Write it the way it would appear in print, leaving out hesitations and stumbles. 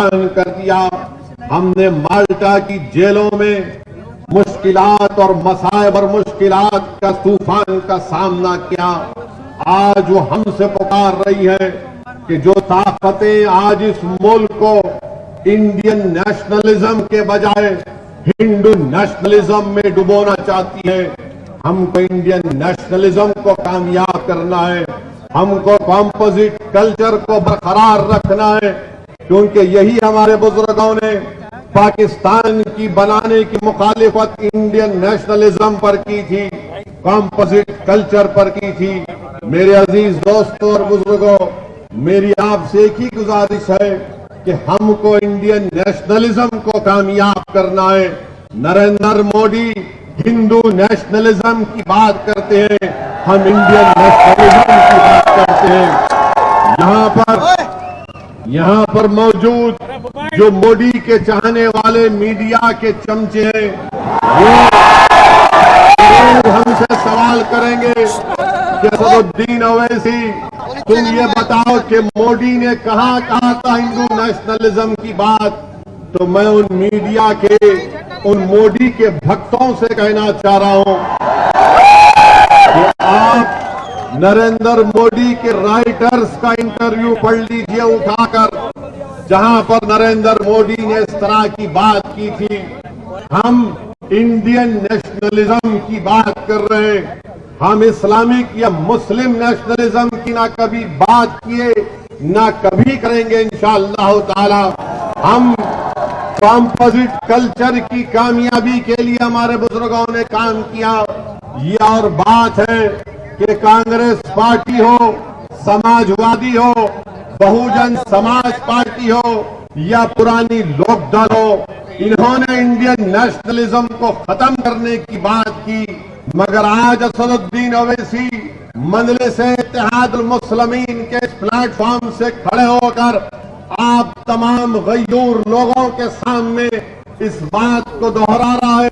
तूफान कर दिया। हमने माल्टा की जेलों में मुश्किलात और मसाइब और मुश्किलात का तूफान का सामना किया। आज वो हमसे पुकार रही है कि जो ताकतें आज इस मुल्क को इंडियन नेशनलिज्म के बजाय हिंदू नेशनलिज्म में डुबोना चाहती है, हमको इंडियन नेशनलिज्म को कामयाब करना है। हमको कॉम्पोजिट कल्चर को बरकरार रखना है, क्योंकि यही हमारे बुजुर्गों ने पाकिस्तान की बनाने की मुखालिफत इंडियन नेशनलिज्म पर की थी, कॉम्पोजिट कल्चर पर की थी। मेरे अजीज दोस्तों और बुजुर्गों, मेरी आपसे एक ही गुजारिश है कि हमको इंडियन नेशनलिज्म को कामयाब करना है। नरेंद्र मोदी हिंदू नेशनलिज्म की बात करते हैं, हम इंडियन नेशनलिज्म की बात करते हैं। यहाँ पर मौजूद जो मोदी के चाहने वाले मीडिया के चमचे हैं, वो हमसे सवाल करेंगे कि असदुद्दीन ओवैसी, तुम ये बताओ कि मोदी ने कहा था हिंदू नेशनलिज्म की बात। तो मैं उन मीडिया के, उन मोदी के भक्तों से कहना चाह रहा हूं कि आप नरेंद्र मोदी के राइटर्स का इंटरव्यू पढ़ लीजिए उठाकर, जहां पर नरेंद्र मोदी ने इस तरह की बात की थी। हम इंडियन नेशनलिज्म की बात कर रहे हैं, हम इस्लामिक या मुस्लिम नेशनलिज्म की ना कभी बात किए ना कभी करेंगे इंशाअल्लाह ताला। हम कॉम्पोजिट कल्चर की कामयाबी के लिए हमारे बुजुर्गों ने काम किया। ये और बात है कि कांग्रेस पार्टी हो, समाजवादी हो, बहुजन समाज पार्टी हो या पुरानी लोकदल हो, इन्होंने इंडियन नेशनलिज्म को खत्म करने की बात की। मगर आज असदुद्दीन ओवैसी मजलिस इत्तेहादुल मुस्लिमीन के इस प्लेटफॉर्म से खड़े होकर आप तमाम गयूर लोगों के सामने इस बात को दोहरा रहा है